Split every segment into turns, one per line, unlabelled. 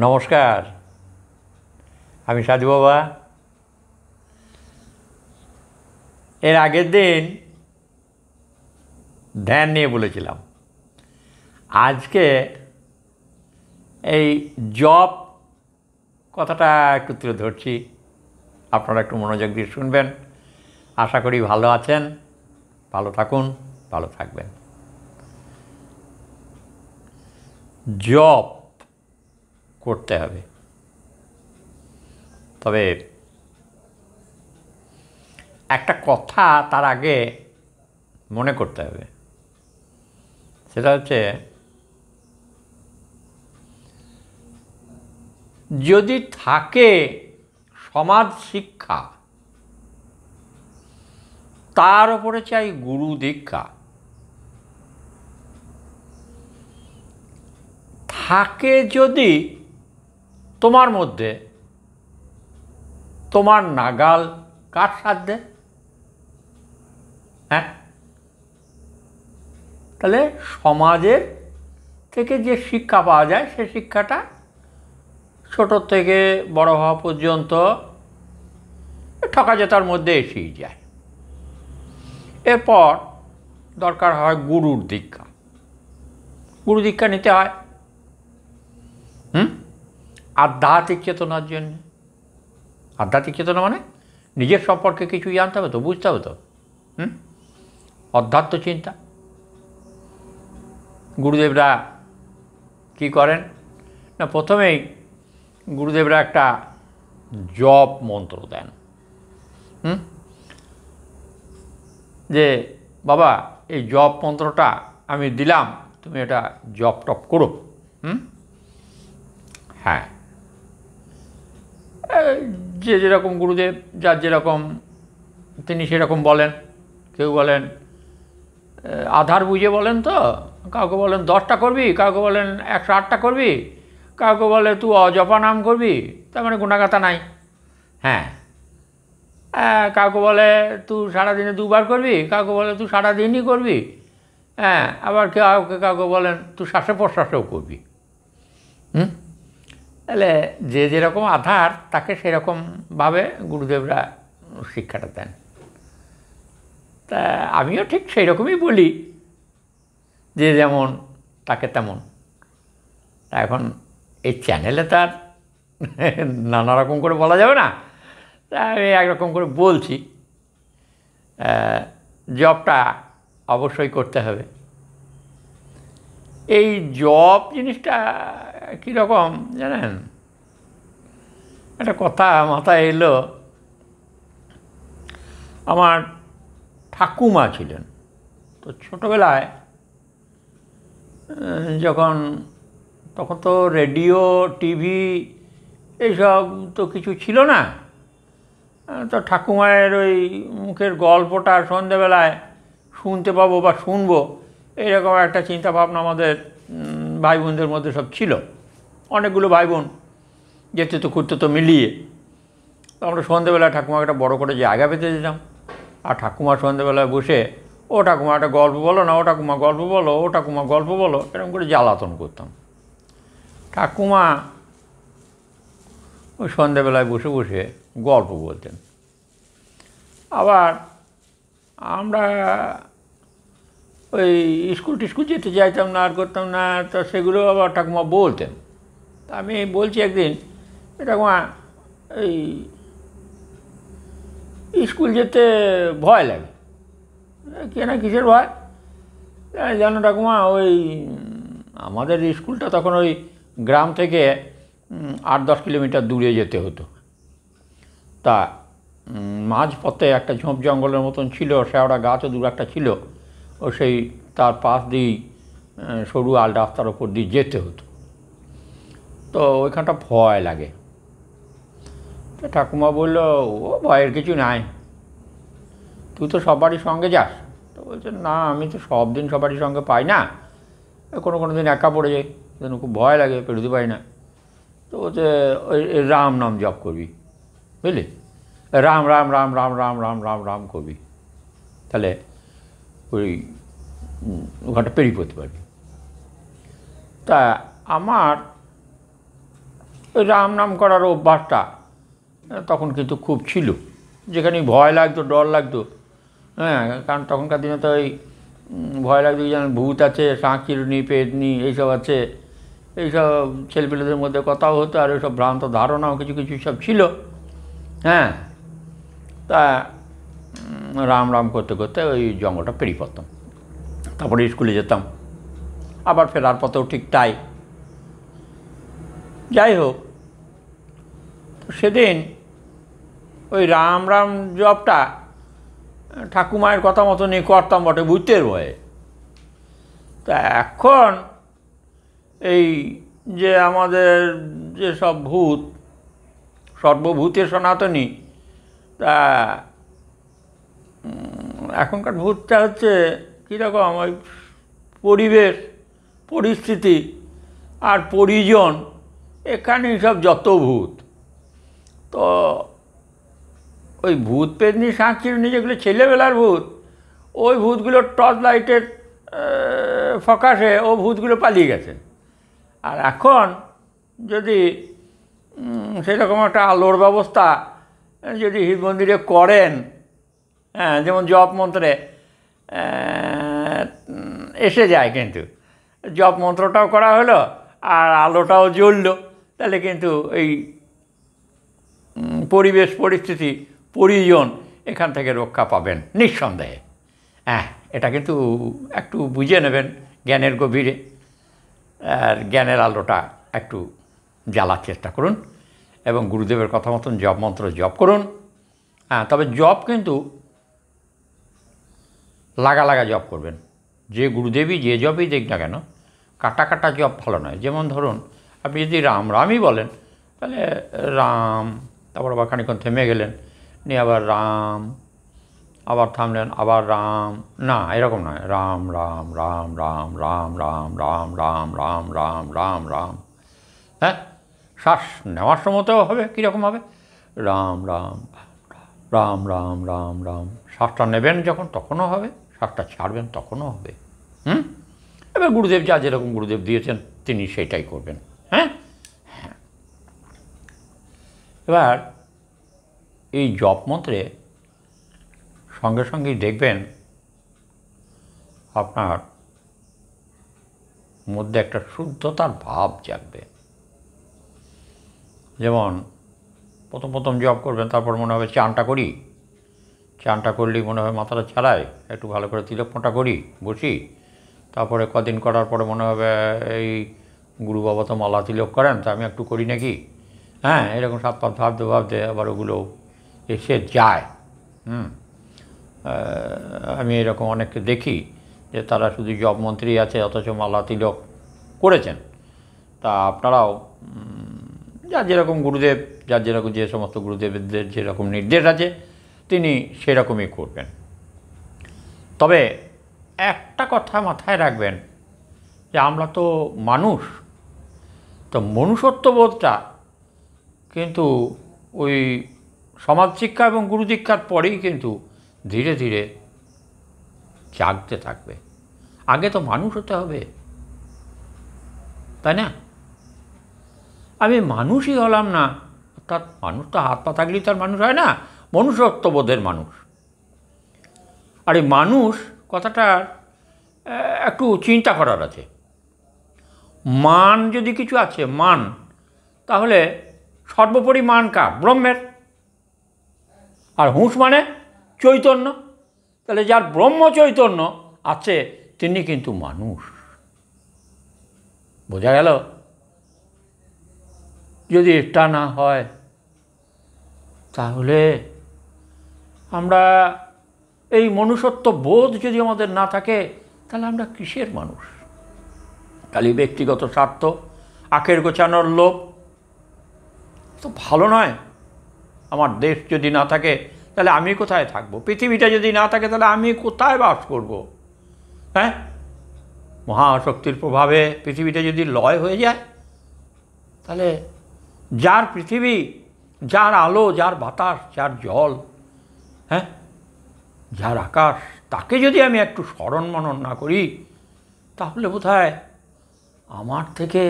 নমস্কার, আমি সাধু বাবা। এর আগের দিন ধ্যান নিয়ে বলেছিলাম। আজকে এই জপ কথাটা একটু তুলে ধরছি, আপনারা একটু মনোযোগ দিয়ে শুনবেন। আশা করি ভালো আছেন, ভালো থাকুন, ভালো থাকবেন। জপ করতে হবে, তবে একটা কথা তার আগে মনে করতে হবে। সেটা হচ্ছে, যদি থাকে সমাজ শিক্ষা, তার উপরে চাই গুরু দীক্ষা। থাকে যদি তোমার মধ্যে, তোমার নাগাল কার সাধ্যে? হ্যাঁ, তাহলে সমাজের থেকে যে শিক্ষা পাওয়া যায় সে শিক্ষাটা ছোট থেকে বড় হওয়া পর্যন্ত ঠকাজেতার মধ্যে এসেই যায়। এরপর দরকার হয় গুরুর দীক্ষা। গুরু দীক্ষা নিতে হয় আধ্যাত্মিক চেতনার জন্য। আধ্যাত্মিক চেতনা মানে নিজের সম্পর্কে কিছু জানতে হবে তো, বুঝতে হবে তো। অধ্যাত্ম চিন্তা। গুরুদেবরা কি করেন না, প্রথমেই গুরুদেবরা একটা জপ মন্ত্র দেন। যে বাবা, এই জপ মন্ত্রটা আমি দিলাম, তুমি এটা জপ টপ করো। হ্যাঁ, যে যেরকম গুরুদেব, যার যেরকম তিনি সেরকম বলেন। কেউ বলেন আধার বুঝে বলেন, তো কাউকে বলেন 10টা করবি, কাউকে বলেন 108টা করবি, কাউকে বলে তুই অজপা নাম করবি, তার মানে গুণাগাতা নাই। হ্যাঁ, কাউকে বলে তুই সারাদিনে 2বার করবি, কাউকে বলে তুই সারাদিনই করবি। হ্যাঁ, আবার কাউকে বলেন তুই শ্বাসে প্রশ্বাসেও করবি। তাহলে যে যেরকম আধার, তাকে সেরকমভাবে গুরুদেবরা শিক্ষাটা দেন। তা আমিও ঠিক সেই রকমই বলি, যে যেমন তাকে তেমন। তা এখন এই চ্যানেলে তার নানা রকম করে বলা যাবে না, তা আমি একরকম করে বলছি। জবটা অবশ্যই করতে হবে। এই জব জিনিসটা কীরকম জানেন, একটা কথা মাথায় এলো। আমার ঠাকুমা ছিলেন, তো ছোটোবেলায় তখন তো রেডিও, টিভি এইসব তো কিছু ছিল না। তো ঠাকুমায়ের ওই মুখের গল্পটা সন্ধেবেলায় শুনতে পাবো বা শুনবো, এইরকম একটা চিন্তাভাবনা আমাদের ভাই বোনদের মধ্যে সব ছিল। অনেকগুলো ভাই বোন, যেতে তো করতে তো মিলিয়ে। তো আমরা সন্ধেবেলায় ঠাকুমাকে একটা বড়ো করে জায়গা পেতে যেতাম, আর ঠাকুমা সন্ধেবেলায় বসে, ও ঠাকুমা একটা গল্প বলো না, ও ঠাকুমা গল্প বলো, ও ঠাকুমা গল্প বলো, এরকম করে জ্বালাতন করতাম। ঠাকুমা ওই সন্ধেবেলায় বসে বসে গল্প বলতেন। আবার আমরা ওই স্কুল টিস্কুল যেতে চাইতাম না, আর করতাম না, তো সেগুলো আবার ঠাকুমা বলতেন। তা আমি বলছি একদিন, ঠাকুমা এই স্কুল যেতে ভয় লাগে। কে না কিসের ভয় জানো ঠাকুমা? ওই আমাদের স্কুলটা তখন ওই গ্রাম থেকে 8-10 কিলোমিটার দূরে যেতে হতো। তা মাঝপথে একটা ঝোপ জঙ্গলের মতন ছিল, শেওড়া গাছও দু একটা ছিল, ও সেই তার পাশ দিয়েই সরু আল রাস্তার ওপর দিয়ে যেতে হতো। তো ওইখানটা ভয় লাগে। তো ঠাকুমা বলল, ও ভয়ের কিছু নাই, তুই তো সবারই সঙ্গে যাস। তো বলছে, না, আমি তো সব দিন সবারই সঙ্গে পাই না, কোনো দিন একা পড়ে যাই, যেন খুব ভয় লাগে, পেরোতে পারি না। তো বলছে ওই রাম নাম জপ করবি, বুঝলি, রাম রাম রাম রাম রাম রাম রাম রাম করবি, তাহলে ওই ওখানটা পেরিয়ে পড়তে পারবি। তা আমার ওই রাম নাম করার অভ্যাসটা তখন কিন্তু খুব ছিল, যেখানে ভয় লাগতো, ডর লাগতো। হ্যাঁ, কারণ তখনকার দিনে তো ওই ভয় লাগতো যেন ভূত আছে, শাঁকিরনি, পেতনি এইসব আছে, এইসব ছেলেপেলেদের মধ্যে কথাও হতো, আর ওইসব ভ্রান্ত ধারণাও কিছু কিছু সব ছিল। হ্যাঁ, তা রাম রাম করতে করতে ওই জঙ্গলটা পেরিয়ে পড়তাম, তারপরে স্কুলে যেতাম, আবার ফেরার পথেও ঠিক তাই। যাই হোক, সেদিন ওই রাম রাম জপটা ঠাকুমায়ের কথা মতনই করতাম বটে, ভূতের ভয়ে। তা এখন এই যে আমাদের যে সব ভূত, সর্বভূতের সনাতনী, তা এখনকার ভূতটা হচ্ছে কীরকম, ওই পরিবেশ, পরিস্থিতি আর পরিজন, এখানেই সব যত ভূত। তো ওই ভূত পেতনি শাঁকিরনি যেগুলো ছেলেবেলার ভূত, ওই ভূতগুলো টর্চ লাইটের ফোকাসে ও ভূতগুলো পালিয়ে গেছে। আর এখন যদি সেরকম একটা আলোর ব্যবস্থা যদি শিব মন্দিরে করেন, হ্যাঁ, যেমন জপ মন্ত্রে এসে যায়, কিন্তু জপ মন্ত্রটাও করা হলো আর আলোটাও জ্বললো, তাহলে কিন্তু এই পরিবেশ, পরিস্থিতি, পরিজন এখান থেকে রক্ষা পাবেন নিঃসন্দেহে। হ্যাঁ, এটা কিন্তু একটু বুঝে নেবেন জ্ঞানের গভীরে, আর জ্ঞানের আলোটা একটু জ্বালার চেষ্টা করুন এবং গুরুদেবের কথা মতন জপ মন্ত্র জপ করুন। হ্যাঁ, তবে জপ কিন্তু লাগা লাগা জপ করবেন। যে গুরুদেবই যে জপই দেখ না কেন, কাটা কাটা জপ ভালো নয়। যেমন ধরুন, আপনি যদি রাম রামই বলেন, তাহলে রাম, তারপর আবার খানিক্ষণ থেমে গেলেন, নিয়ে আবার রাম, আবার থামলেন, আবার রাম, না এরকম নয়, রাম রাম রাম রাম রাম রাম রাম রাম রাম রাম রাম রাম। হ্যাঁ, শ্বাস নেওয়ার সময়তেও হবে কীরকম হবে, রাম রাম রাম রাম রাম রাম। শ্বাসটা নেবেন যখন তখনও হবে, শ্বাসটা ছাড়বেন তখনও হবে। এবার গুরুদেব যা যেরকম গুরুদেব দিয়েছেন তিনি সেটাই করবেন। হ্যাঁ, এবার এই জপ মন্ত্রে সঙ্গে সঙ্গেই দেখবেন আপনার মধ্যে একটা শুদ্ধতার ভাব জাগবে। যেমন প্রথম প্রথম জপ করবেন, তারপর মনে হবে চানটা করি, চানটা করলেই মনে হয় মাথাটা ছাড়াই, একটু ভালো করে তিলক ফোঁটা করি, বসি। তারপরে কদিন করার পরে মনে হবে এই গুরু বাবা তো মালা তিলক করেন, তা আমি একটু করি নাকি। হ্যাঁ, এরকম সাত পাত ভাবতে ভাবতে আবার ওগুলো এসে যায়। আমি এরকম অনেককে দেখি যে তারা শুধু জপ মন্ত্রী আছে অথচ মালা তিলক করেছেন। তা আপনারাও যার যেরকম গুরুদেব, যার যেরকম যে সমস্ত গুরুদেবদের যেরকম নির্দেশ আছে তিনি সেরকমই করবেন। তবে একটা কথা মাথায় রাখবেন যে আমরা তো মানুষ, তো মনুষ্যত্ববোধটা কিন্তু ওই সমাজ শিক্ষা এবং গুরু দীক্ষার পরেই কিন্তু ধীরে ধীরে জাগতে থাকবে। আগে তো মানুষ হতে হবে, তাই না? আমি মানুষই হলাম না, অর্থাৎ মানুষ তো হাত পা থাকলেই তার মানুষ হয় না, মনুষ্যত্ববোধের মানুষ। আর এই মানুষ কথাটার একটু চিন্তা করার আছে। মান যদি কিছু আছে, মান, তাহলে সর্বোপরি মান কার? ব্রহ্মের। আর হুঁশ মানে চৈতন্য, তাহলে যার ব্রহ্ম চৈতন্য আছে তিনি কিন্তু মানুষ। বোঝা গেল? যদি এটা না হয় তাহলে আমরা এই মনুষ্যত্ব বোধ যদি আমাদের না থাকে, তাহলে আমরা কিসের মানুষ? খালি ব্যক্তিগত স্বার্থ, আখের গোছানোর লোভ তো ভালো নয়। আমার দেশ যদি না থাকে তাহলে আমি কোথায় থাকবো? পৃথিবীটা যদি না থাকে তাহলে আমি কোথায় বাস করব? হ্যাঁ, মহাশক্তির প্রভাবে পৃথিবীটা যদি লয় হয়ে যায়, তাহলে যার পৃথিবী, যার আলো, যার বাতাস, যার জল, হ্যাঁ, যার আকাশ, তাকে যদি আমি একটু স্মরণ মনন না করি, তাহলে বোধহয় আমার থেকে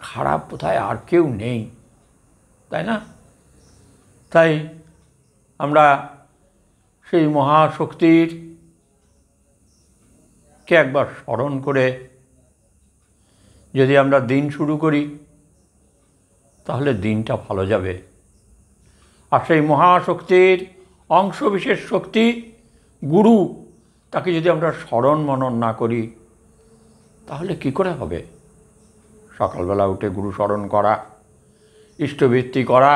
খারাপ বোধহয় আর কেউ নেই, তাই না? তাই আমরা সেই মহাশক্তির কে একবার স্মরণ করে যদি আমরা দিন শুরু করি তাহলে দিনটা ভালো যাবে। আর সেই মহাশক্তির অংশবিশেষ শক্তি গুরু, তাকে যদি আমরা স্মরণ মনন না করি তাহলে কি করে হবে? সকালবেলা উঠে গুরু স্মরণ করা, ইষ্টবৃত্তি করা,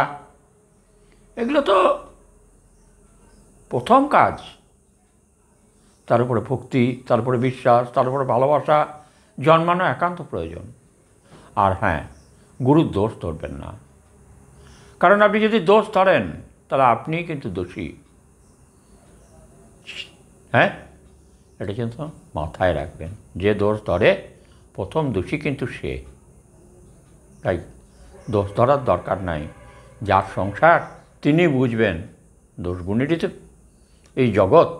এগুলো তো প্রথম কাজ। তার উপরে ভক্তি, তার উপরে বিশ্বাস, তার উপরে ভালোবাসা জন্মানো একান্ত প্রয়োজন। আর হ্যাঁ, গুরুর দোষ ধরবেন না, কারণ আপনি যদি দোষ ধরেন তাহলে আপনিই কিন্তু দোষী। হ্যাঁ, এটা কিন্তু মাথায় রাখবেন। যে দোষ ধরে প্রথম দোষী কিন্তু সে। তাই দোষ ধরার দরকার নাই। যার সংসার তিনি বুঝবেন দোষ গুণেরই তো এই জগৎ।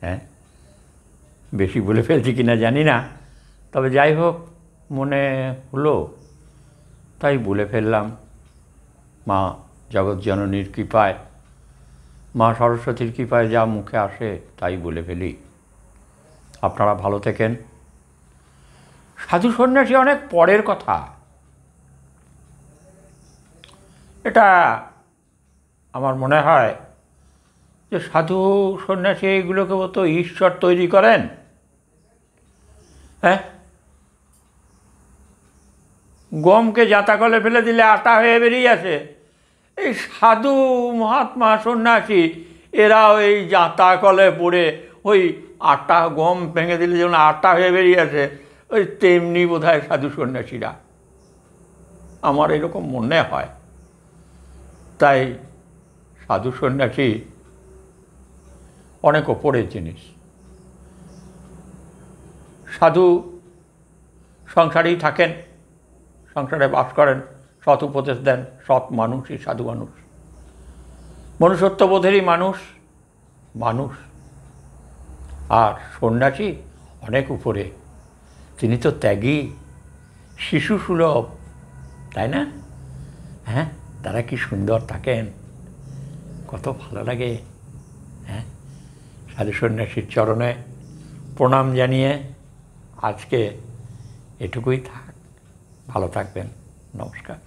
হ্যাঁ, বেশি বলে ফেলছি কিনা জানি না, তবে যাই হোক, মনে হলো তাই বলে ফেললাম। মা জগৎজননীর কৃপায়, মা সরস্বতীর কৃপায় যা মুখে আসে তাই বলে ফেলি। আপনারা ভালো থেকেন। সাধু সন্ন্যাসী অনেক পরের কথা। এটা আমার মনে হয় যে সাধু সন্ন্যাসী এইগুলোকে তো ঈশ্বর তৈরি করেন। হ্যাঁ, গমকে জাঁতা কলে ফেলে দিলে আটা হয়ে বেরিয়ে আসে। এই সাধু মহাত্মা সন্ন্যাসী এরা ওই জাঁতা কলে পড়ে ওই আটা, গম ভেঙে দিলে যেমন আটা হয়ে বেরিয়ে আসে, ওই তেমনি বোধহয় সাধু সন্ন্যাসীরা, আমার এরকম মনে হয়। তাই সাধু সন্ন্যাসী অনেক ওপরের জিনিস। সাধু সংসারেই থাকেন, সংসারে বাস করেন, সৎ উপদেশ দেন, সৎ মানুষই সাধু মানুষ, মনুষ্যত্ববোধেরই মানুষ। আর সন্ন্যাসী অনেক উপরে, তিনি তো ত্যাগী, শিশু সুলভ, তাই না? হ্যাঁ, তারা কি সুন্দর থাকেন, কত ভালো লাগে। হ্যাঁ, সাধু সন্ন্যাসীর চরণে প্রণাম জানিয়ে আজকে এটুকুই থাক। ভালো থাকবেন। নমস্কার।